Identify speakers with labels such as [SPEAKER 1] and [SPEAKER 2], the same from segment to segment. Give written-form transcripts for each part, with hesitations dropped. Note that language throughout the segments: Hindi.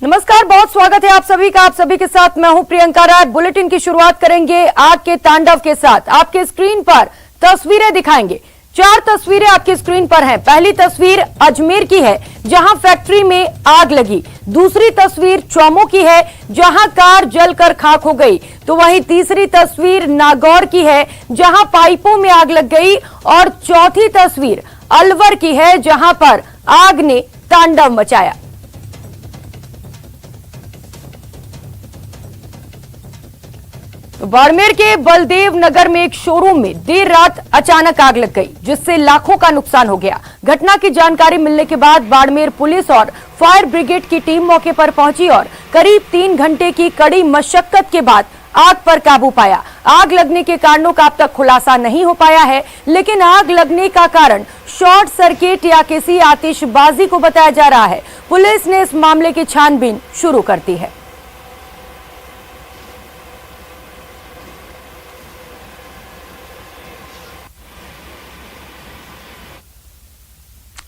[SPEAKER 1] नमस्कार, बहुत स्वागत है आप सभी का। आप सभी के साथ मैं हूं प्रियंका राय। बुलेटिन की शुरुआत करेंगे आग के तांडव के साथ। आपके स्क्रीन पर तस्वीरें दिखाएंगे। 4 तस्वीरें आपकी स्क्रीन पर हैं। पहली तस्वीर अजमेर की है जहां फैक्ट्री में आग लगी। दूसरी तस्वीर चौमो की है जहां कार जलकर खाक हो गई। तो वहीं तीसरी तस्वीर नागौर की है जहां पाइपों में आग लग गई। और चौथी तस्वीर अलवर की है जहां पर आग ने तांडव मचाया। बाड़मेर के बलदेव नगर में एक शोरूम में देर रात अचानक आग लग गई जिससे लाखों का नुकसान हो गया। घटना की जानकारी मिलने के बाद बाड़मेर पुलिस और फायर ब्रिगेड की टीम मौके पर पहुंची और करीब 3 घंटे की कड़ी मशक्कत के बाद आग पर काबू पाया। आग लगने के कारणों का अब तक खुलासा नहीं हो पाया है, लेकिन आग लगने का कारण शॉर्ट सर्किट या किसी आतिशबाजी को बताया जा रहा है। पुलिस ने इस मामले की छानबीन शुरू कर दी है।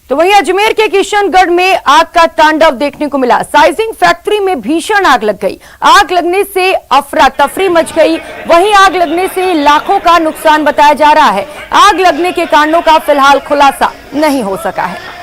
[SPEAKER 1] तो वहीं अजमेर के किशनगढ़ में आग का तांडव देखने को मिला। साइजिंग फैक्ट्री में भीषण आग लग गई। आग लगने से अफरा तफरी मच गई। वहीं आग लगने से लाखों का नुकसान बताया जा रहा है। आग लगने के कारणों का फिलहाल खुलासा नहीं हो सका है।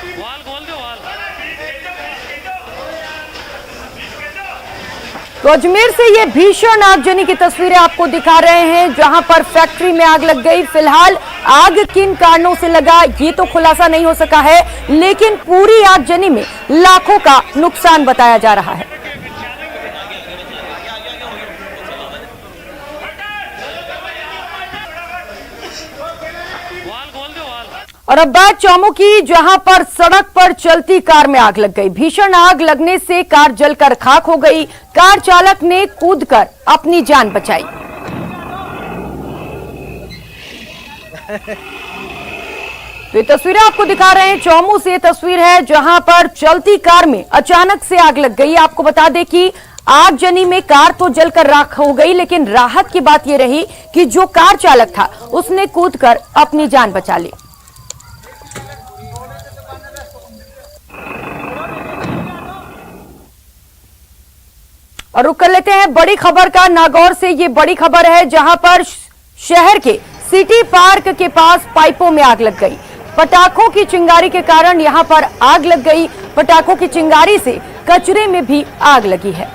[SPEAKER 1] तो अजमेर से ये भीषण आगजनी की तस्वीरें आपको दिखा रहे हैं जहां पर फैक्ट्री में आग लग गई। फिलहाल आग किन कारणों से लगा ये तो खुलासा नहीं हो सका है, लेकिन पूरी आगजनी में लाखों का नुकसान बताया जा रहा है। और अब बात चौमो की, जहां पर सड़क पर चलती कार में आग लग गई। भीषण आग लगने से कार जलकर खाक हो गई। कार चालक ने कूदकर अपनी जान बचाई। तो ये तस्वीरें आपको दिखा रहे हैं। चौमो से तस्वीर है जहां पर चलती कार में अचानक से आग लग गई। आपको बता दें कि आगजनी में कार तो जलकर राख हो गई, लेकिन राहत की बात यह रही कि जो कार चालक था उसने कूदकर अपनी जान बचा ली। और रुक कर लेते हैं बड़ी खबर का। नागौर से ये बड़ी खबर है जहां पर शहर के सिटी पार्क के पास पाइपों में आग लग गई। पटाखों की चिंगारी के कारण यहां पर आग लग गई। पटाखों की चिंगारी से कचरे में भी आग लगी है।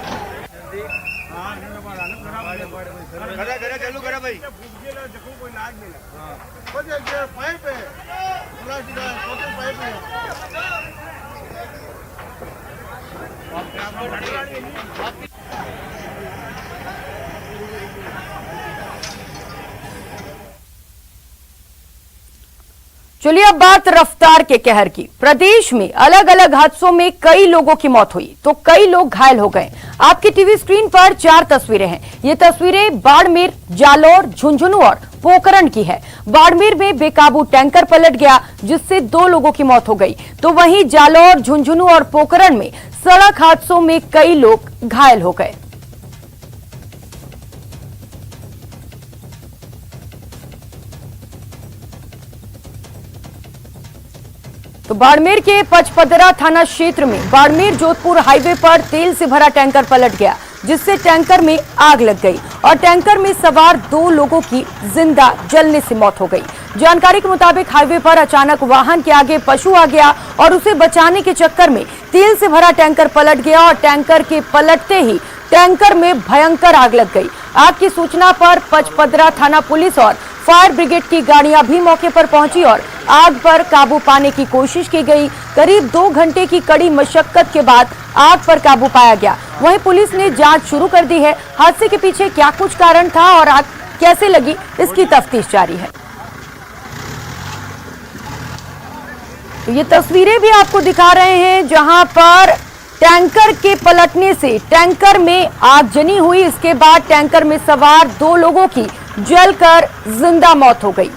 [SPEAKER 1] चलिए अब बात रफ्तार के कहर की। प्रदेश में अलग अलग हादसों में कई लोगों की मौत हुई तो कई लोग घायल हो गए। आपकी टीवी स्क्रीन पर 4 तस्वीरें हैं। ये तस्वीरें बाड़मेर, जालौर, झुंझुनू और पोखरण की है। बाड़मेर में बेकाबू टैंकर पलट गया जिससे 2 लोगों की मौत हो गई। तो वहीं जालौर, झुंझुनू और पोखरण में सड़क हादसों में कई लोग घायल हो गए। तो बाड़मेर के पचपदरा थाना क्षेत्र में बाड़मेर जोधपुर हाईवे पर तेल से भरा टैंकर पलट गया जिससे टैंकर में आग लग गई और टैंकर में सवार 2 लोगों की जिंदा जलने से मौत हो गई। जानकारी के मुताबिक हाईवे पर अचानक वाहन के आगे पशु आ गया और उसे बचाने के चक्कर में तेल से भरा टैंकर पलट गया और टैंकर के पलटते ही टैंकर में भयंकर आग लग गई। आग की सूचना पर पचपदरा थाना पुलिस और फायर ब्रिगेड की गाड़ियां भी मौके पर पहुंची और आग पर काबू पाने की कोशिश की गई। करीब 2 घंटे की कड़ी मशक्कत के बाद आग पर काबू पाया गया। वहीं पुलिस ने जांच शुरू कर दी है। हादसे के पीछे क्या कुछ कारण था और आग कैसे लगी, इसकी तफ्तीश जारी है। तो ये तस्वीरें भी आपको दिखा रहे हैं जहां पर टैंकर के पलटने से टैंकर में आगजनी हुई। इसके बाद टैंकर में सवार 2 लोगों की जलकर जिंदा मौत हो गई।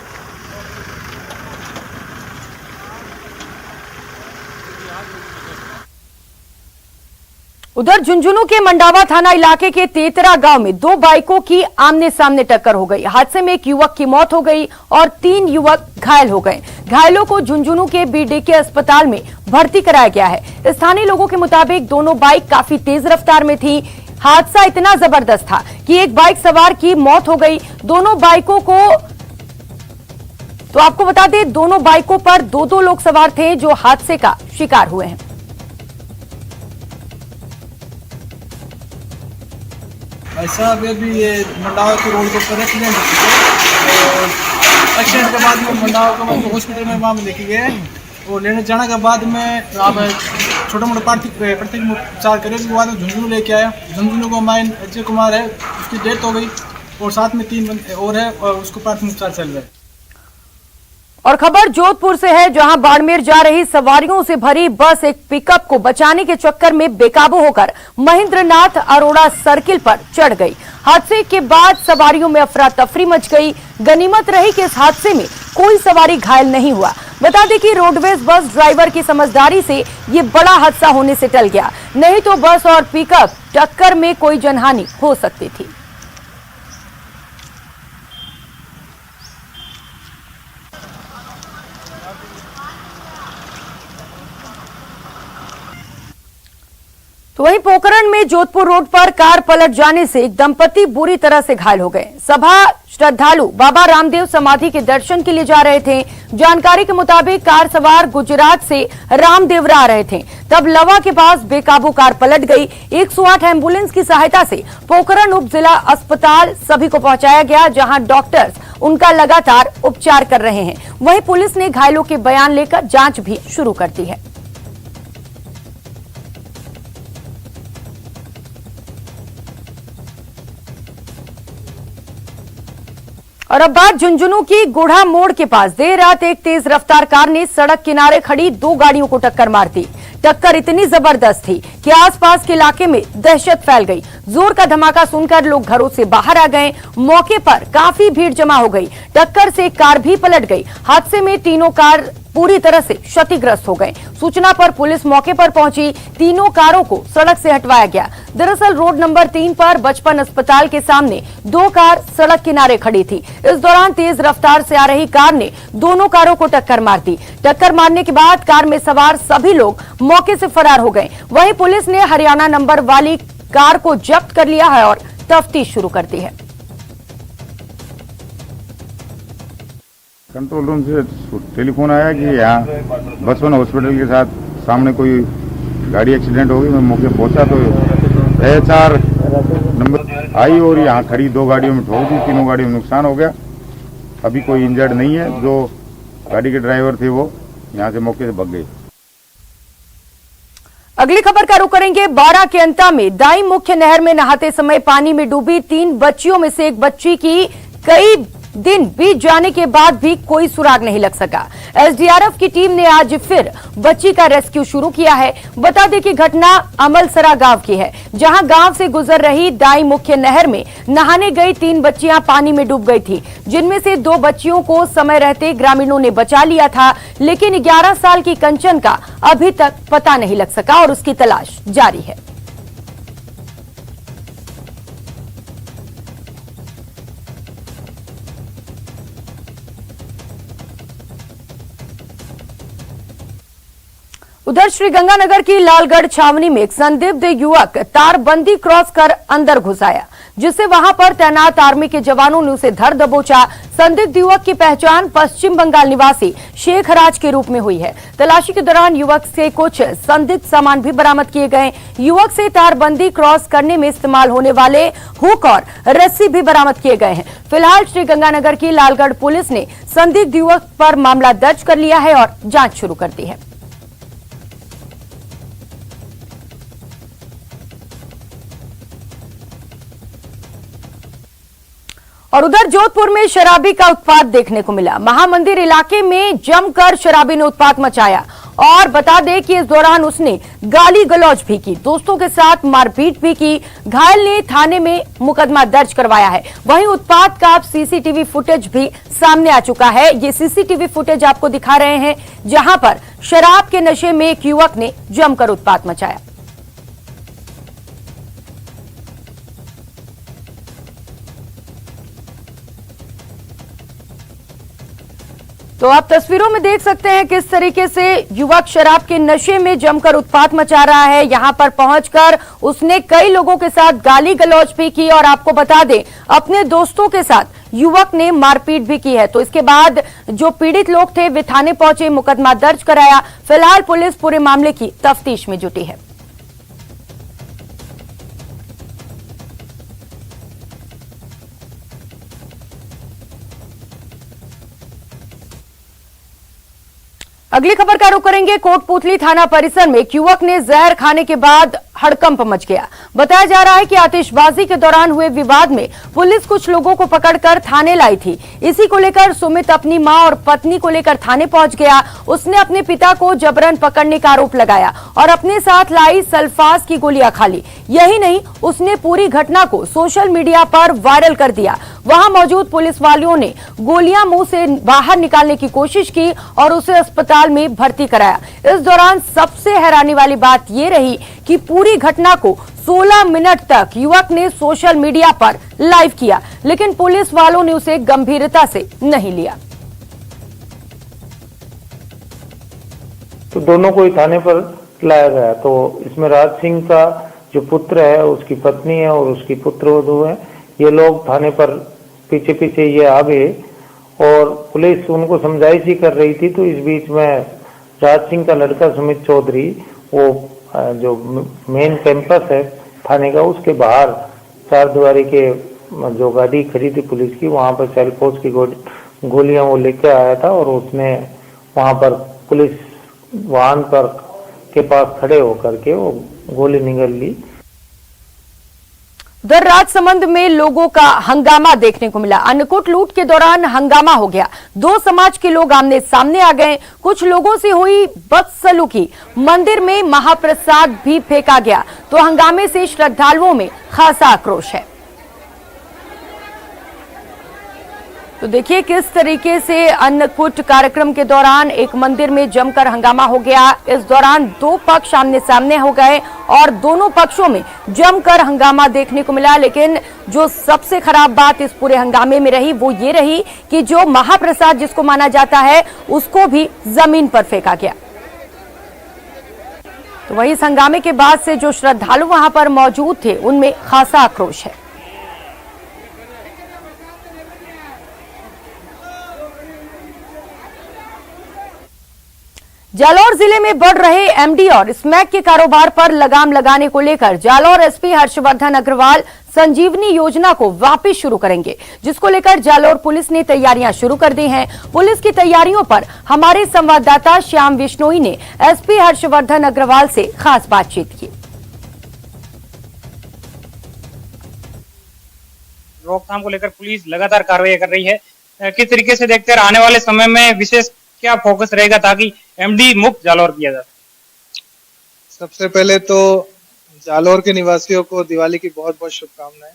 [SPEAKER 1] उधर झुंझुनू के मंडावा थाना इलाके के तेतरा गांव में दो बाइकों की आमने सामने टक्कर हो गई। हादसे में एक युवक की मौत हो गई और 3 युवक घायल हो गए। घायलों को झुंझुनू के बीडीके अस्पताल में भर्ती कराया गया है। स्थानीय लोगों के मुताबिक दोनों बाइक काफी तेज रफ्तार में थी। हादसा इतना जबरदस्त था कि एक बाइक सवार की मौत हो गई। दोनों बाइकों को तो आपको बता दें, दोनों बाइकों पर 2-2 लोग सवार थे जो हादसे का शिकार हुए हैं।
[SPEAKER 2] ऐसा अभी ये मंडावा के रोड के ऊपर एक्सीडेंट हो चुका है और एक्सीडेंट के बाद में मंडावा को हॉस्पिटल में वहाँ में लेके गए और लेने जाने के बाद में आप छोटे मोटे प्राथमिक उपचार करे। उसके बाद झुंझुनू लेके आया। झुंझुनू को माइन अजय कुमार है, उसकी डेथ हो गई और साथ में 3 बंदे और है और उसको प्राथमिक उपचार चल रहा है।
[SPEAKER 1] और खबर जोधपुर से है, जहां बाड़मेर जा रही सवारियों से भरी बस एक पिकअप को बचाने के चक्कर में बेकाबू होकर महेंद्रनाथ अरोड़ा सर्किल पर चढ़ गई। हादसे के बाद सवारियों में अफरा तफरी मच गई। गनीमत रही कि इस हादसे में कोई सवारी घायल नहीं हुआ। बता दें कि रोडवेज बस ड्राइवर की समझदारी से ये बड़ा हादसा होने से टल गया, नहीं तो बस और पिकअप टक्कर में कोई जनहानि हो सकती थी। तो वहीं पोखरण में जोधपुर रोड पर कार पलट जाने से एक दंपति बुरी तरह से घायल हो गए। सभा श्रद्धालु बाबा रामदेव समाधि के दर्शन के लिए जा रहे थे। जानकारी के मुताबिक कार सवार गुजरात से रामदेवरा आ रहे थे, तब लवा के पास बेकाबू कार पलट गई। 108 एम्बुलेंस की सहायता से पोखरण उप जिला अस्पताल सभी को पहुंचाया गया, जहां डॉक्टर्स उनका लगातार उपचार कर रहे हैं। वहीं पुलिस ने घायलों के बयान लेकर जांच भी शुरू कर दी है। और अब बात झुंझुनू की गुढ़ा मोड़ के पास। देर रात एक तेज रफ्तार कार ने सड़क किनारे खड़ी 2 गाड़ियों को टक्कर मार दी। टक्कर इतनी जबरदस्त थी कि आसपास के इलाके में दहशत फैल गई। जोर का धमाका सुनकर लोग घरों से बाहर आ गए। मौके पर काफी भीड़ जमा हो गई। टक्कर से कार भी पलट गई। हादसे में तीनों कार पूरी तरह से क्षतिग्रस्त हो गए। सूचना पर पुलिस मौके पर पहुंची। तीनों कारों को सड़क से हटवाया गया। दरअसल रोड नंबर 3 पर बचपन अस्पताल के सामने 2 कार सड़क किनारे खड़ी थी। इस दौरान तेज रफ्तार से आ रही कार ने दोनों कारों को टक्कर मार दी। टक्कर मारने के बाद कार में सवार सभी लोग मौके से फरार हो गए। वहीं पुलिस ने हरियाणा नंबर वाली कार को जब्त कर लिया है और तफ्तीश शुरू कर दी है।
[SPEAKER 3] कंट्रोल रूम से टेलीफोन आया कि यहाँ बचपन हॉस्पिटल के साथ सामने कोई गाड़ी एक्सीडेंट हो गई। मैं मौके पहुंचा तो HR नंबर आई और यहाँ खड़ी 2 गाड़ियों में ठोक दी। तीनों गाड़ियों में नुकसान हो गया। अभी कोई इंजर्ड नहीं है। जो गाड़ी के ड्राइवर थे वो यहाँ से मौके से भाग गए।
[SPEAKER 1] अगली खबर का रुख करेंगे। बारा के अंता में दाई मुख्य नहर में नहाते समय पानी में डूबी 3 बच्चियों में से एक बच्ची की कई दिन बीत जाने के बाद भी कोई सुराग नहीं लग सका। SDRF की टीम ने आज फिर बच्ची का रेस्क्यू शुरू किया है। बता दें कि घटना अमलसरा गांव की है, जहां गांव से गुजर रही दाई मुख्य नहर में नहाने गई 3 बच्चियां पानी में डूब गई थी, जिनमें से 2 बच्चियों को समय रहते ग्रामीणों ने बचा लिया था, लेकिन 11 साल की कंचन का अभी तक पता नहीं लग सका और उसकी तलाश जारी है। उधर श्रीगंगानगर की लालगढ़ छावनी में एक संदिग्ध युवक तारबंदी क्रॉस कर अंदर घुस आया, जिससे वहां पर तैनात आर्मी के जवानों ने उसे धर दबोचा। संदिग्ध युवक की पहचान पश्चिम बंगाल निवासी शेख राज के रूप में हुई है। तलाशी के दौरान युवक से कुछ संदिग्ध सामान भी बरामद किए गए। युवक से तारबंदी क्रॉस करने में इस्तेमाल होने वाले हुक और रस्सी भी बरामद किए गए हैं। फिलहाल श्रीगंगानगर की लालगढ़ पुलिस ने संदिग्ध युवक पर मामला दर्ज कर लिया है और जांच शुरू कर दी है। और उधर जोधपुर में शराबी का उत्पात देखने को मिला। महामंदिर इलाके में जमकर शराबी ने उत्पात मचाया और बता दें कि इस दौरान उसने गाली गलौज भी की, दोस्तों के साथ मारपीट भी की। घायल ने थाने में मुकदमा दर्ज करवाया है। वहीं उत्पात का CCTV फुटेज भी सामने आ चुका है। ये CCTV फुटेज आपको दिखा रहे हैं, जहां पर शराब के नशे में एक युवक ने जमकर उत्पात मचाया। तो आप तस्वीरों में देख सकते हैं किस तरीके से युवक शराब के नशे में जमकर उत्पात मचा रहा है। यहां पर पहुंचकर उसने कई लोगों के साथ गाली गलौज भी की और आपको बता दें अपने दोस्तों के साथ युवक ने मारपीट भी की है। तो इसके बाद जो पीड़ित लोग थे वे थाने पहुंचे, मुकदमा दर्ज कराया। फिलहाल पुलिस पूरे मामले की तफ्तीश में जुटी है। अगली खबर का रुख करेंगे। कोटपूतली थाना परिसर में एक युवक ने जहर खाने के बाद हड़कंप मच गया। बताया जा रहा है कि आतिशबाजी के दौरान हुए विवाद में पुलिस कुछ लोगों को पकड़कर थाने लाई थी। इसी को लेकर सुमित अपनी मां और पत्नी को लेकर थाने पहुंच गया। उसने अपने पिता को जबरन पकड़ने का आरोप लगाया और अपने साथ लाई सल्फास की गोलियां खा ली। यही नहीं, उसने पूरी घटना को सोशल मीडिया पर वायरल कर दिया। वहां मौजूद पुलिस वालों ने गोलियां मुंह से बाहर निकालने की कोशिश की और उसे अस्पताल में भर्ती कराया। इस दौरान सबसे हैरानी वाली बात यह रही कि पूरी घटना को 16 मिनट तक युवक ने सोशल मीडिया पर लाइव किया, लेकिन पुलिस वालों ने उसे गंभीरता से नहीं लिया।
[SPEAKER 4] तो दोनों को ही थाने पर लाया गया। तो इसमें राज सिंह का जो पुत्र है, उसकी पत्नी है और उसकी पुत्रवधू है, ये लोग थाने पर पीछे पीछे ये आ गए और पुलिस उनको समझाइशी कर रही थी। तो इस बीच में राज सिंह का लड़का सुमित चौधरी, वो जो मेन कैंपस है थाने का, उसके बाहर चार दीवारी के जो गाड़ी खड़ी थी पुलिस की, वहां पर सेल्फोर्स की गोलियां वो लेके आया था और उसने वहां पर पुलिस वाहन पर के पास खड़े होकर के वो गोली निगल ली।
[SPEAKER 1] उधर राजसमंद में लोगों का हंगामा देखने को मिला। अन्नकूट लूट के दौरान हंगामा हो गया। दो समाज के लोग आमने सामने आ गए। कुछ लोगों से हुई बदसलूकी। मंदिर में महाप्रसाद भी फेंका गया। तो हंगामे से श्रद्धालुओं में खासा आक्रोश है। तो देखिए किस तरीके से अन्नकूट कार्यक्रम के दौरान एक मंदिर में जमकर हंगामा हो गया। इस दौरान दो पक्ष आमने सामने हो गए और दोनों पक्षों में जमकर हंगामा देखने को मिला। लेकिन जो सबसे खराब बात इस पूरे हंगामे में रही वो ये रही कि जो महाप्रसाद जिसको माना जाता है उसको भी जमीन पर फेंका गया। तो वही इस हंगामे के बाद से जो श्रद्धालु वहां पर मौजूद थे उनमें खासा आक्रोश है। जालौर जिले में बढ़ रहे एमडी और स्मैक के कारोबार पर लगाम लगाने को लेकर जालौर एसपी हर्षवर्धन अग्रवाल संजीवनी योजना को वापस शुरू करेंगे, जिसको लेकर जालौर पुलिस ने तैयारियां शुरू कर दी हैं। पुलिस की तैयारियों पर हमारे संवाददाता श्याम विश्नोई ने एसपी हर्षवर्धन अग्रवाल से खास बातचीत की।
[SPEAKER 5] रोकथाम को लेकर पुलिस लगातार कार्रवाई कर रही है। किस तरीके से देखते हैं आने वाले समय में विशेष क्या फोकस रहेगा ताकि एमडी मुक्त जालौर किया जा सके?
[SPEAKER 2] सबसे पहले तो जालौर के निवासियों को दिवाली की बहुत बहुत शुभकामनाएं।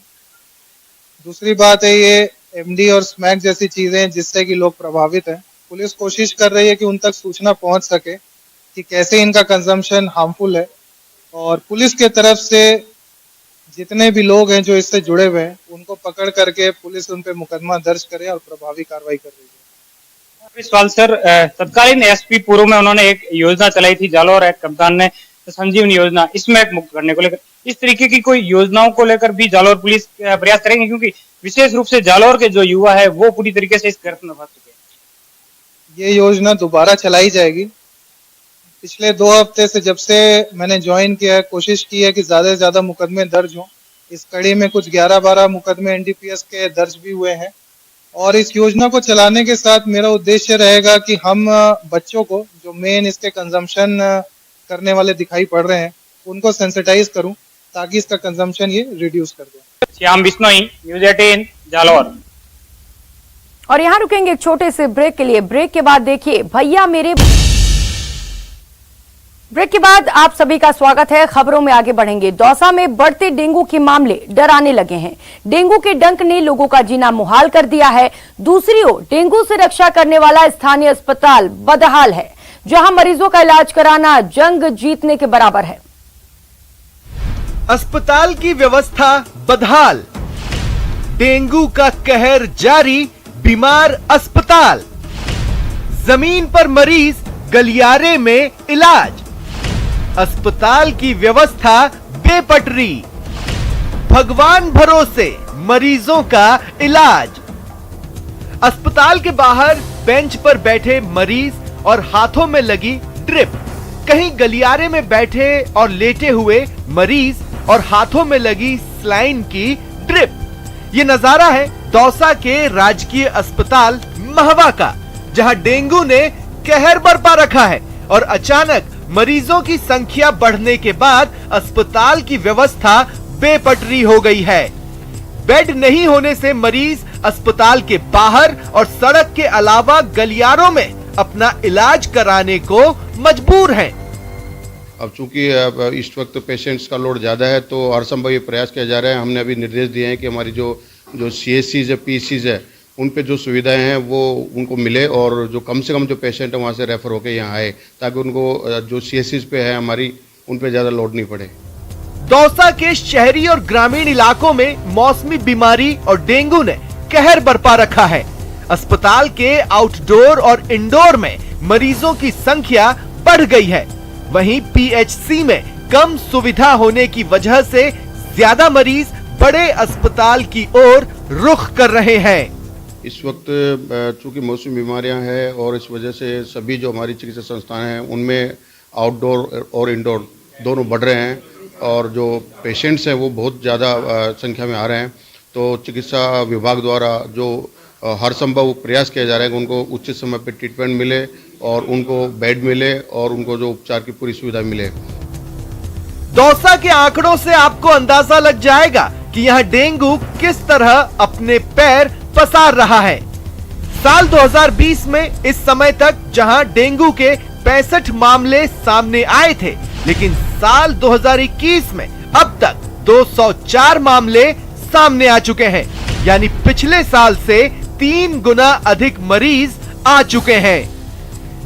[SPEAKER 2] दूसरी बात है ये एमडी और स्मैक जैसी चीजें जिससे कि लोग प्रभावित हैं, पुलिस कोशिश कर रही है कि उन तक सूचना पहुंच सके कि कैसे इनका कंजम्पशन हार्मफुल है, और पुलिस के तरफ से जितने भी लोग हैं जो इससे जुड़े हुए हैं उनको पकड़ करके पुलिस उन पे मुकदमा दर्ज करे और प्रभावी कार्रवाई कर रही है।
[SPEAKER 5] सवाल सर, तत्कालीन एसपी पूर्व में उन्होंने एक योजना चलाई थी जालौर एक कप्तान ने, संजीवनी योजना, इसमें मुक्त करने को लेकर इस तरीके की कोई योजनाओं को लेकर भी जालौर पुलिस प्रयास करेंगे, क्योंकि विशेष रूप से जालौर के जो युवा है वो पूरी तरीके से इस गर्त में फंस चुके हैं।
[SPEAKER 2] ये योजना दोबारा चलाई जाएगी। पिछले 2 हफ्ते से जब से मैंने ज्वाइन किया है, कोशिश की है कि ज्यादा से ज्यादा मुकदमे दर्ज हों। इस कड़ी में कुछ 11-12 मुकदमे एनडीपीएस के दर्ज भी हुए हैं, और इस योजना को चलाने के साथ मेरा उद्देश्य रहेगा कि हम बच्चों को जो मेन इसके कंजम्पशन करने वाले दिखाई पड़ रहे हैं उनको सेंसिटाइज करूं ताकि इसका कंजम्पशन ये रिड्यूस कर दे।
[SPEAKER 5] श्याम बिश्नोई, न्यूज़ 18 जालौर।
[SPEAKER 1] और यहां रुकेंगे एक छोटे से ब्रेक के लिए। ब्रेक के बाद देखिए भैया मेरे। ब्रेक के बाद आप सभी का स्वागत है। खबरों में आगे बढ़ेंगे। दौसा में बढ़ते डेंगू के मामले डराने लगे हैं। डेंगू के डंक ने लोगों का जीना मुहाल कर दिया है। दूसरी ओर डेंगू से रक्षा करने वाला स्थानीय अस्पताल बदहाल है, जहां मरीजों का इलाज कराना जंग जीतने के बराबर है।
[SPEAKER 6] अस्पताल की व्यवस्था बदहाल, डेंगू का कहर जारी, बीमार अस्पताल, जमीन पर मरीज, गलियारे में इलाज। अस्पताल की व्यवस्था बेपटरी। भगवान भरोसे मरीजों का इलाज। अस्पताल के बाहर बेंच पर बैठे मरीज और हाथों में लगी ड्रिप। कहीं गलियारे में बैठे और लेटे हुए मरीज और हाथों में लगी सलाइन की ड्रिप। ये नजारा है दौसा के राजकीय अस्पताल महवा का, जहां डेंगू ने कहर बरपा रखा है और अचानक मरीजों की संख्या बढ़ने के बाद अस्पताल की व्यवस्था बेपटरी हो गई है। बेड नहीं होने से मरीज अस्पताल के बाहर और सड़क के अलावा गलियारों में अपना इलाज कराने को मजबूर हैं।
[SPEAKER 7] अब चूंकि इस वक्त पेशेंट्स का लोड ज़्यादा है तो हर संभव ये प्रयास किया जा रहा है। हमने अभी निर्देश दिए हैं कि हमारी जो CHCs है, PCs है, उन पे जो सुविधाएं हैं वो उनको मिले और जो कम से कम जो पेशेंट है वहाँ से रेफर होकर यहाँ आए, ताकि उनको जो CHCs पे है हमारी, उन पे ज़्यादा लोड नहीं पड़े।
[SPEAKER 6] दौसा के शहरी और ग्रामीण इलाकों में मौसमी बीमारी और डेंगू ने कहर बरपा रखा है। अस्पताल के आउटडोर और इंडोर में मरीजों की संख्या बढ़ गई है। वहीं PHC में कम सुविधा होने की वजह से ज्यादा मरीज बड़े अस्पताल की ओर रुख कर रहे हैं।
[SPEAKER 7] इस वक्त चूंकि मौसमी बीमारियां हैं और इस वजह से सभी जो हमारी चिकित्सा संस्थान हैं उनमें आउटडोर और इंडोर दोनों बढ़ रहे हैं और जो पेशेंट्स हैं वो बहुत ज़्यादा संख्या में आ रहे हैं। तो चिकित्सा विभाग द्वारा जो हर संभव प्रयास किया जा रहा है कि उनको उचित समय पर ट्रीटमेंट मिले और उनको बेड मिले और उनको जो उपचार की पूरी सुविधा मिले।
[SPEAKER 6] दौसा के आंकड़ों से आपको अंदाजा लग जाएगा कि यहाँ डेंगू किस तरह अपने पैर पसार रहा है। साल 2020 में इस समय तक जहां डेंगू के 65 मामले सामने आए थे, लेकिन साल 2021 में अब तक 204 मामले सामने आ चुके हैं, यानी पिछले साल से 3 गुना अधिक मरीज आ चुके हैं।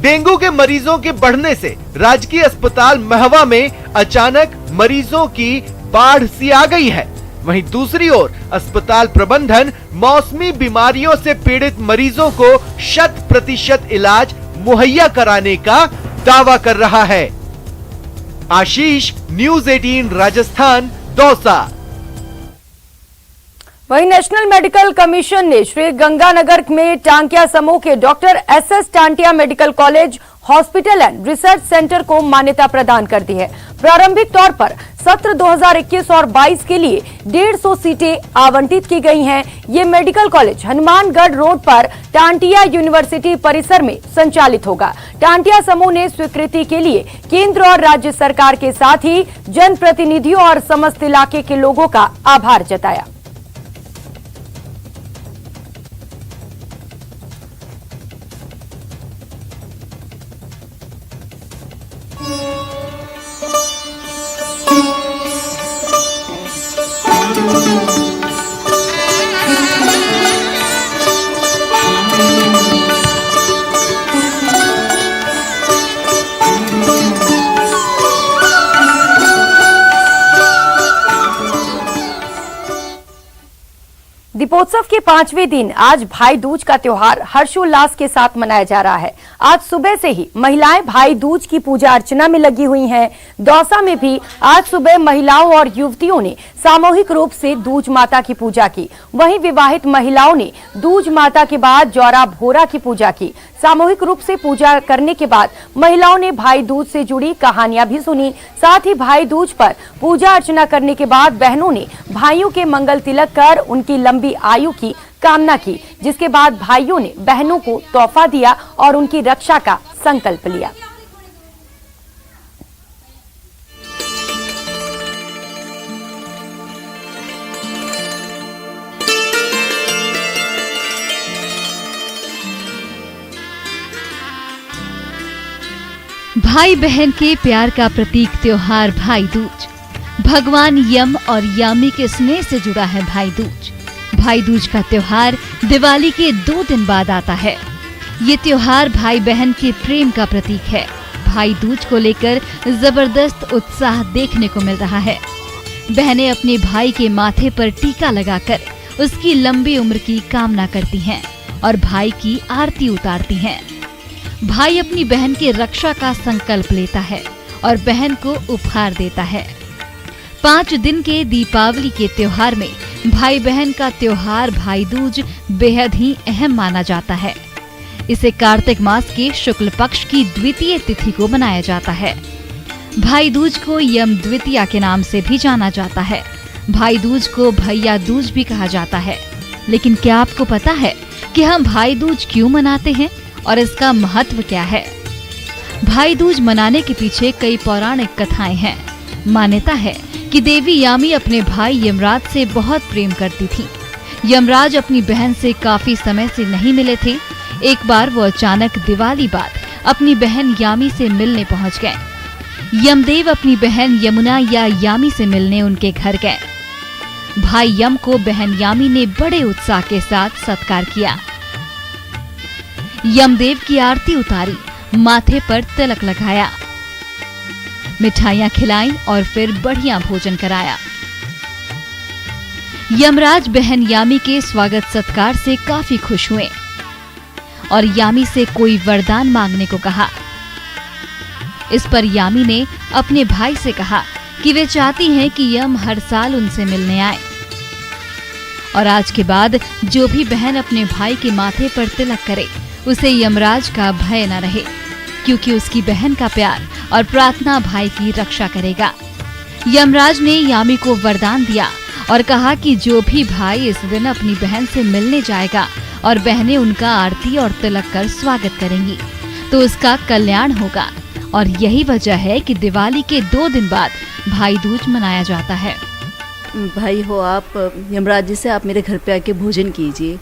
[SPEAKER 6] डेंगू के मरीजों के बढ़ने से राजकीय अस्पताल महवा में अचानक मरीजों की बाढ़ सी आ गई है। वहीं दूसरी ओर अस्पताल प्रबंधन मौसमी बीमारियों से पीड़ित मरीजों को 100% इलाज मुहैया कराने का दावा कर रहा है। आशीष, न्यूज़ 18 राजस्थान, दौसा।
[SPEAKER 1] वहीं नेशनल मेडिकल कमीशन ने श्री गंगानगर में टांकिया समूह के doctor SS Tantia medical college, hospital and research centre को मान्यता प्रदान कर दी है। प्रारंभिक तौर पर सत्र 2021 और 22 के लिए 150 सीटें आवंटित की गई हैं। ये मेडिकल कॉलेज हनुमानगढ़ रोड पर टांटिया यूनिवर्सिटी परिसर में संचालित होगा। टांटिया समूह ने स्वीकृति के लिए केंद्र और राज्य सरकार के साथ ही जनप्रतिनिधियों और समस्त इलाके के लोगों का आभार जताया। दीपोत्सव के 5वें दिन आज भाई दूज का त्योहार हर्षोल्लास के साथ मनाया जा रहा है। आज सुबह से ही महिलाएं भाई दूज की पूजा अर्चना में लगी हुई हैं। दौसा में भी आज सुबह महिलाओं और युवतियों ने सामूहिक रूप से दूज माता की पूजा की। वहीं विवाहित महिलाओं ने दूज माता के बाद जौरा भोरा की पूजा की। सामूहिक रूप से पूजा करने के बाद महिलाओं ने भाई दूज से जुड़ी कहानियां भी सुनी। साथ ही भाई दूज पर पूजा अर्चना करने के बाद बहनों ने भाइयों के मंगल तिलक कर उनकी लंबी आयु की कामना की, जिसके बाद भाइयों ने बहनों को तोहफा दिया और उनकी रक्षा का संकल्प लिया।
[SPEAKER 8] भाई बहन के प्यार का प्रतीक त्योहार भाई दूज। भगवान यम और यामी के स्नेह से जुड़ा है भाई दूज। भाई दूज का त्योहार दिवाली के 2 दिन बाद आता है। ये त्योहार भाई बहन के प्रेम का प्रतीक है। भाई दूज को लेकर जबरदस्त उत्साह देखने को मिल रहा है। बहनें अपने भाई के माथे पर टीका लगाकर उसकी लंबी उम्र की कामना करती हैं और भाई की आरती उतारती हैं। भाई अपनी बहन की रक्षा का संकल्प लेता है और बहन को उपहार देता है। 5 दिन के दीपावली के त्योहार में भाई बहन का त्योहार भाई दूज बेहद ही अहम माना जाता है। इसे कार्तिक मास के शुक्ल पक्ष की द्वितीय तिथि को मनाया जाता है। भाई दूज को यम द्वितीया के नाम से भी जाना जाता है। भाई दूज को भैया दूज भी कहा जाता है। लेकिन क्या आपको पता है कि हम भाई दूज क्यों मनाते हैं और इसका महत्व क्या है? भाई दूज मनाने के पीछे कई पौराणिक कथाएं हैं। मान्यता है कि देवी यामी अपने भाई यमराज से बहुत प्रेम करती थी। यमराज अपनी बहन से काफी समय से नहीं मिले थे। एक बार वो अचानक दिवाली बाद अपनी बहन यामी से मिलने पहुंच गए। यमदेव अपनी बहन यमुना या यामी से मिलने उनके घर गए। भाई यम को बहन यामी ने बड़े उत्साह के साथ सत्कार किया। यमदेव की आरती उतारी, माथे पर तिलक लगाया, मिठाइयां खिलाई और फिर बढ़िया भोजन कराया। यमराज बहन यामी के स्वागत सत्कार से काफी खुश हुए और यामी से कोई वरदान मांगने को कहा। इस पर यामी ने अपने भाई से कहा कि वे चाहती हैं कि यम हर साल उनसे मिलने आए और आज के बाद जो भी बहन अपने भाई के माथे पर तिलक करे उसे यमराज का भय न रहे, क्योंकि उसकी बहन का प्यार और प्रार्थना भाई की रक्षा करेगा। यमराज ने यामी को वरदान दिया और कहा कि जो भी भाई इस दिन अपनी बहन से मिलने जाएगा और बहनें उनका आरती और तिलक कर स्वागत करेंगी तो उसका कल्याण होगा। और यही वजह है कि दिवाली के 2 दिन बाद भाई दूज मनाया जाता है।
[SPEAKER 9] भाई हो आप, यमराज जी से आप मेरे घर पे आके भोजन कीजिए।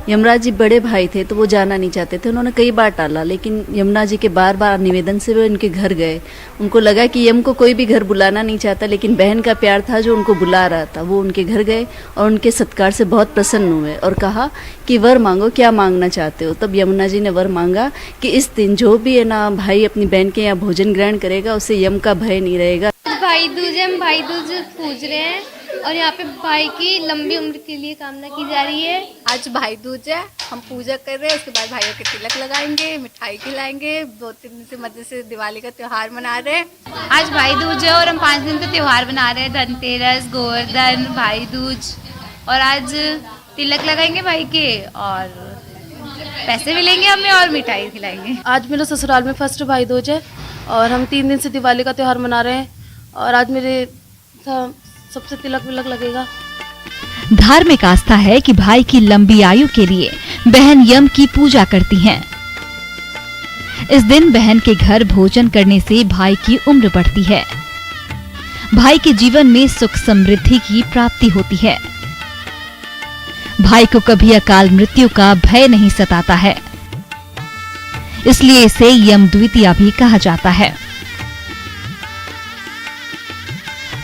[SPEAKER 9] यमराज जी बड़े भाई थे तो वो जाना नहीं चाहते थे, उन्होंने कई बार टाला, लेकिन यमुना जी के बार बार निवेदन से वे उनके घर गए। उनको लगा कि यम को कोई भी घर बुलाना नहीं चाहता, लेकिन बहन का प्यार था जो उनको बुला रहा था। वो उनके घर गए और उनके सत्कार से बहुत प्रसन्न हुए और कहा कि वर मांगो, क्या मांगना चाहते हो। तब यमुना जी ने वर मांगा कि इस दिन जो भी है ना भाई अपनी बहन के यहाँ भोजन ग्रहण करेगा उसे यम का भय नहीं रहेगा।
[SPEAKER 10] भाई दूज हम भाई दूज पूज रहे हैं और यहाँ पे भाई की लंबी उम्र के लिए कामना की जा रही है।
[SPEAKER 11] आज भाई दूज है, हम पूजा कर रहे हैं, उसके बाद भाइयों के तिलक लगाएंगे, मिठाई खिलाएंगे। 2-3 दिन से मजे से दिवाली का त्योहार मना रहे हैं।
[SPEAKER 10] आज भाई दूज है और हम 5 दिन का त्योहार मना रहे हैं, धनतेरस, गोवर्धन, भाई दूज। और आज तिलक लगाएंगे भाई के और पैसे मिलेंगे हमें और मिठाई खिलाएंगे।
[SPEAKER 12] आज मेरे ससुराल में फर्स्ट भाई दूज है और हम 3 दिन से दिवाली का त्योहार मना रहे हैं और आज मेरे सबसे तिलक विलक लगेगा।
[SPEAKER 8] धार्मिक आस्था है कि भाई की लंबी आयु के लिए बहन यम की पूजा करती हैं। इस दिन बहन के घर भोजन करने से भाई की उम्र बढ़ती है। भाई के जीवन में सुख समृद्धि की प्राप्ति होती है। भाई को कभी अकाल मृत्यु का भय नहीं सताता है, इसलिए इसे यम द्वितीया भी कहा जाता है।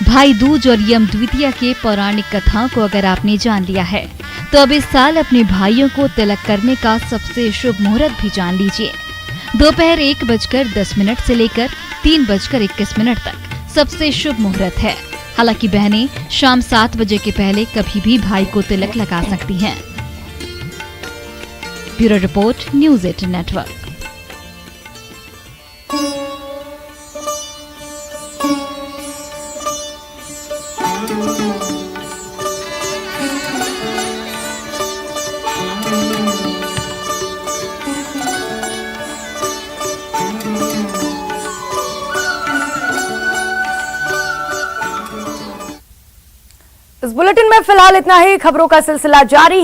[SPEAKER 8] भाई दूज और यम द्वितीया के पौराणिक कथाओं को अगर आपने जान लिया है तो अब इस साल अपने भाइयों को तिलक करने का सबसे शुभ मुहूर्त भी जान लीजिए। दोपहर 1:10 से लेकर 3:21 तक सबसे शुभ मुहूर्त है। हालांकि बहनें शाम 7 बजे के पहले कभी भी भाई को तिलक लगा सकती हैं। Bureau report, news 18 network.
[SPEAKER 1] इस बुलेटिन में फिलहाल इतना ही। खबरों का सिलसिला जारी है।